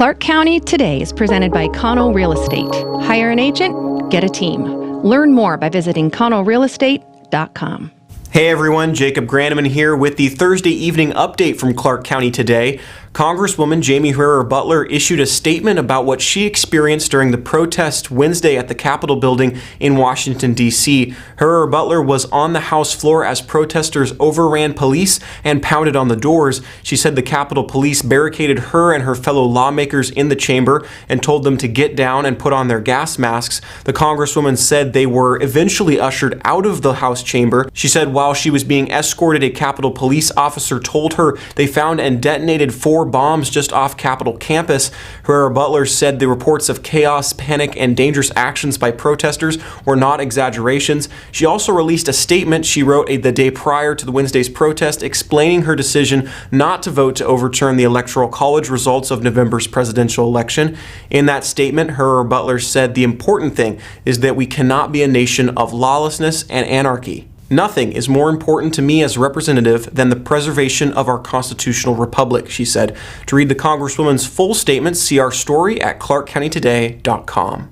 Clark County Today is presented by Connell Real Estate. Hire an agent, get a team. Learn more by visiting connellrealestate.com. Hey everyone, Jacob Granneman here with the Thursday evening update from Clark County Today. Congresswoman Jamie Herrera Beutler issued a statement about what she experienced during the protest Wednesday at the Capitol building in Washington, D.C. Herrera Beutler was on the House floor as protesters overran police and pounded on the doors. She said the Capitol Police barricaded her and her fellow lawmakers in the chamber and told them to get down and put on their gas masks. The Congresswoman said they were eventually ushered out of the House chamber. She said while she was being escorted, a Capitol Police officer told her they found and detonated 4 bombs just off Capitol campus. Herrera Beutler said the reports of chaos, panic, and dangerous actions by protesters were not exaggerations. She also released a statement she wrote the day prior to the Wednesday's protest explaining her decision not to vote to overturn the Electoral College results of November's presidential election. In that statement, Herrera Beutler said the important thing is that we cannot be a nation of lawlessness and anarchy. Nothing is more important to me as representative than the preservation of our constitutional republic, she said. To read the Congresswoman's full statement, see our story at clarkcountytoday.com.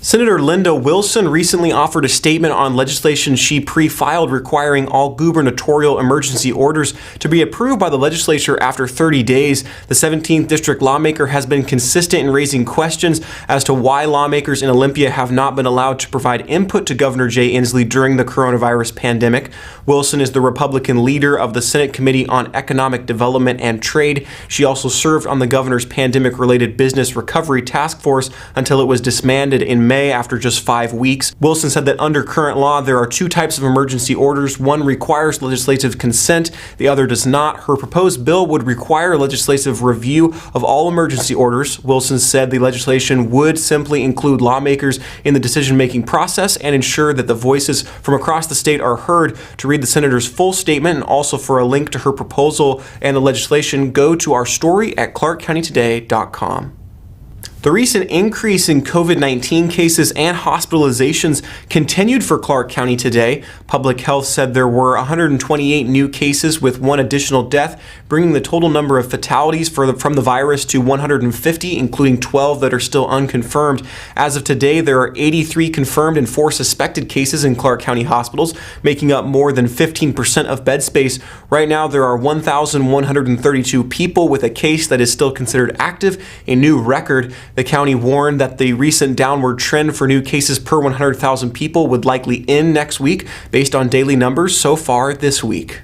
Senator Linda Wilson recently offered a statement on legislation she pre-filed requiring all gubernatorial emergency orders to be approved by the legislature after 30 days. The 17th District lawmaker has been consistent in raising questions as to why lawmakers in Olympia have not been allowed to provide input to Governor Jay Inslee during the coronavirus pandemic. Wilson is the Republican leader of the Senate Committee on Economic Development and Trade. She also served on the governor's pandemic-related business recovery task force until it was disbanded in May after just 5 weeks. Wilson said that under current law, there are 2 types of emergency orders. One requires legislative consent, the other does not. Her proposed bill would require legislative review of all emergency orders. Wilson said the legislation would simply include lawmakers in the decision-making process and ensure that the voices from across the state are heard. To read the senator's full statement and also for a link to her proposal and the legislation, go to our story at clarkcountytoday.com. The recent increase in COVID-19 cases and hospitalizations continued for Clark County today. Public Health said there were 128 new cases with 1 additional death, bringing the total number of fatalities from the virus to 150, including 12 that are still unconfirmed. As of today, there are 83 confirmed and 4 suspected cases in Clark County hospitals, making up more than 15% of bed space. Right now, there are 1,132 people with a case that is still considered active, a new record. The county warned that the recent downward trend for new cases per 100,000 people would likely end next week based on daily numbers so far this week.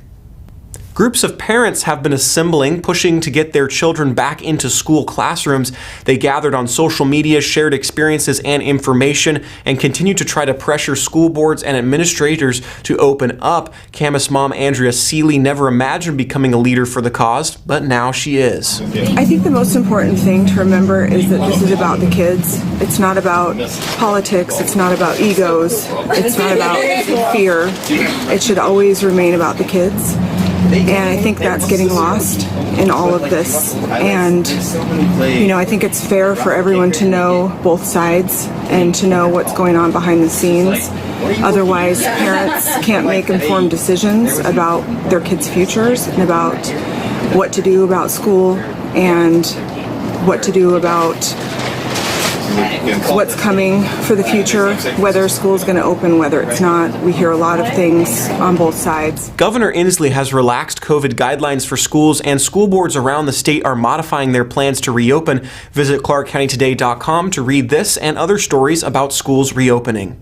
Groups of parents have been assembling, pushing to get their children back into school classrooms. They gathered on social media, shared experiences and information, and continue to try to pressure school boards and administrators to open up. Camas mom Andrea Seeley never imagined becoming a leader for the cause, but now she is. I think the most important thing to remember is that this is about the kids. It's not about politics. It's not about egos. It's not about fear. It should always remain about the kids. And I think that's getting lost in all of this. And, I think it's fair for everyone to know both sides and to know what's going on behind the scenes. Otherwise, parents can't make informed decisions about their kids' futures and about what to do about school and what to do about what's coming for the future, whether school's going to open, whether it's not. We hear a lot of things on both sides. Governor Inslee has relaxed COVID guidelines for schools, and school boards around the state are modifying their plans to reopen. Visit clarkcountytoday.com to read this and other stories about schools reopening.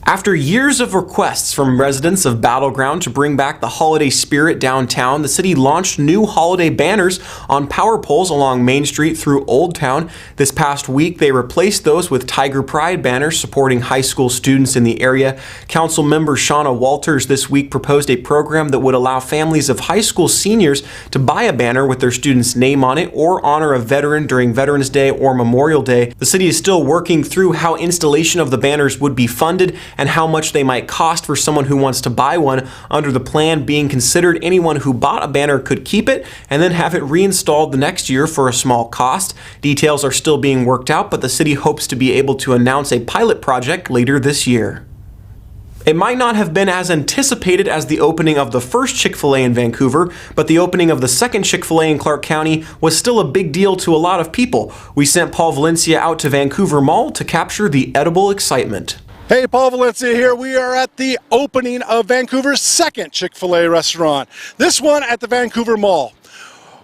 After years of requests from residents of Battleground to bring back the holiday spirit downtown, the city launched new holiday banners on power poles along Main Street through Old Town. This past week, they replaced those with Tiger Pride banners supporting high school students in the area. Council member Shauna Walters this week proposed a program that would allow families of high school seniors to buy a banner with their student's name on it or honor a veteran during Veterans Day or Memorial Day. The city is still working through how installation of the banners would be funded and how much they might cost for someone who wants to buy one. Under the plan being considered, anyone who bought a banner could keep it and then have it reinstalled the next year for a small cost. Details are still being worked out, but the city hopes to be able to announce a pilot project later this year. It might not have been as anticipated as the opening of the first Chick-fil-A in Vancouver, but the opening of the second Chick-fil-A in Clark County was still a big deal to a lot of people. We sent Paul Valencia out to Vancouver Mall to capture the edible excitement. Hey, Paul Valencia here. We are at the opening of Vancouver's second Chick-fil-A restaurant. This one at the Vancouver Mall.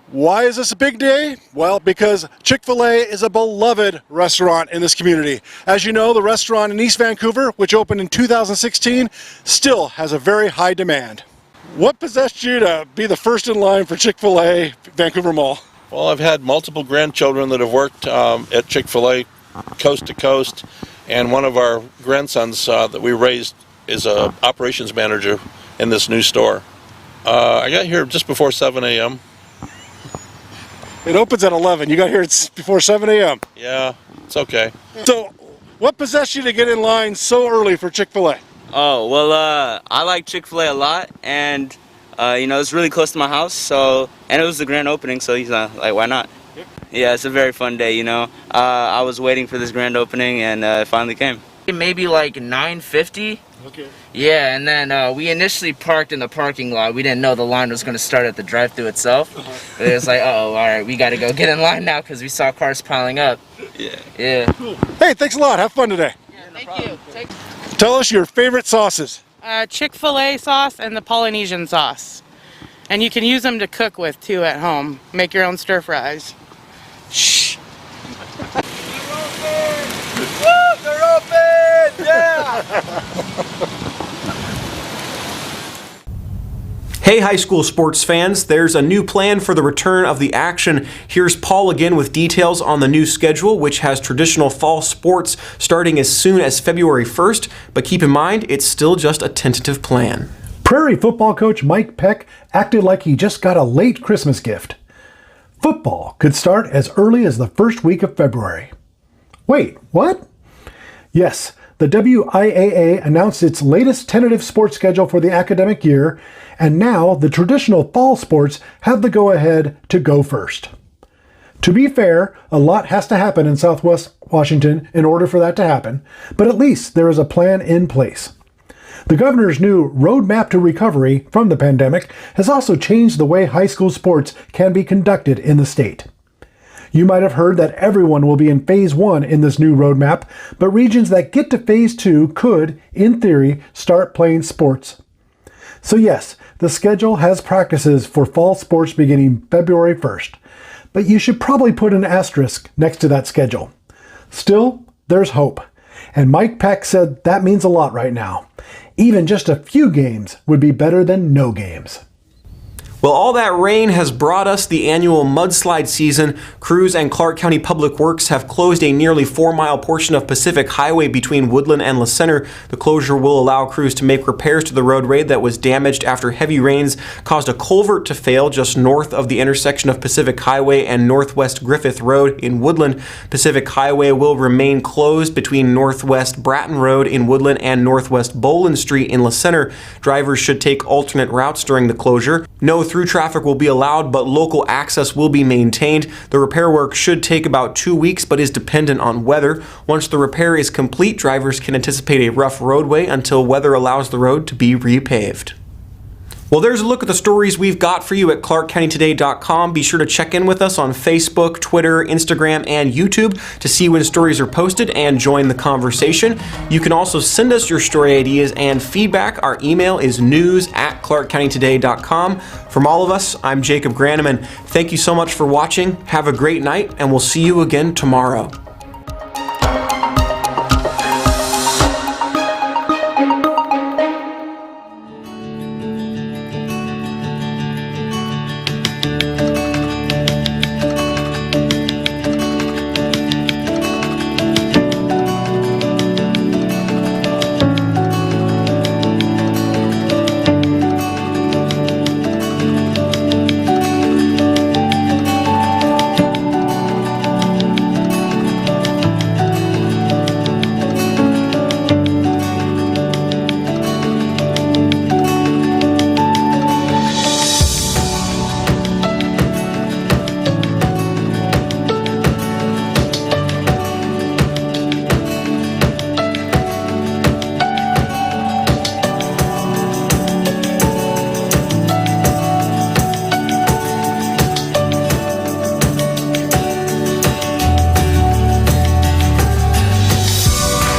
Why is this a big day? Well, because Chick-fil-A is a beloved restaurant in this community. As you know, the restaurant in East Vancouver, which opened in 2016, still has a very high demand. What possessed you to be the first in line for Chick-fil-A Vancouver Mall? Well, I've had multiple grandchildren that have worked at Chick-fil-A coast to coast, and one of our grandsons that we raised is a operations manager in this new store. I got here just before 7 a.m. It opens at 11. You got here before 7 a.m. Yeah, it's okay. So, what possessed you to get in line so early for Chick-fil-A? Oh, well, I like Chick-fil-A a lot, and, it's really close to my house, and it was the grand opening, so, why not? Yep. Yeah, it's a very fun day, I was waiting for this grand opening, and it finally came. Maybe like 9:50. Okay. Yeah, and then we initially parked in the parking lot. We didn't know the line was going to start at the drive-thru itself. It was like, all right, we got to go get in line now because we saw cars piling up. Yeah. Cool. Hey, thanks a lot. Have fun today. Yeah, thank you. Tell us your favorite sauces. Chick-fil-A sauce and the Polynesian sauce. And you can use them to cook with, too, at home. Make your own stir fries. Shh. They're open! Yeah! Hey high school sports fans, there's a new plan for the return of the action. Here's Paul again with details on the new schedule, which has traditional fall sports starting as soon as February 1st, but keep in mind, it's still just a tentative plan. Prairie football coach Mike Peck acted like he just got a late Christmas gift. Football could start as early as the first week of February. Wait, what? Yes, the WIAA announced its latest tentative sports schedule for the academic year, and now the traditional fall sports have the go-ahead to go first. To be fair, a lot has to happen in Southwest Washington in order for that to happen, but at least there is a plan in place. The governor's new roadmap to recovery from the pandemic has also changed the way high school sports can be conducted in the state. You might have heard that everyone will be in Phase 1 in this new roadmap, but regions that get to Phase 2 could, in theory, start playing sports. So yes, the schedule has practices for fall sports beginning February 1st, but you should probably put an asterisk next to that schedule. Still, there's hope, and Mike Peck said that means a lot right now. Even just a few games would be better than no games. Well, all that rain has brought us the annual mudslide season. Crews and Clark County Public Works have closed a nearly 4-mile portion of Pacific Highway between Woodland and La Center. The closure will allow crews to make repairs to the roadway that was damaged after heavy rains caused a culvert to fail just north of the intersection of Pacific Highway and Northwest Griffith Road in Woodland. Pacific Highway will remain closed between Northwest Bratton Road in Woodland and Northwest Boland Street in La Center. Drivers should take alternate routes during the closure. No through traffic will be allowed, but local access will be maintained. The repair work should take about 2 weeks, but is dependent on weather. Once the repair is complete, drivers can anticipate a rough roadway until weather allows the road to be repaved. Well, there's a look at the stories we've got for you at ClarkCountyToday.com. Be sure to check in with us on Facebook, Twitter, Instagram, and YouTube to see when stories are posted and join the conversation. You can also send us your story ideas and feedback. Our email is news@ClarkCountyToday.com. From all of us, I'm Jacob Granneman. Thank you so much for watching. Have a great night, and we'll see you again tomorrow.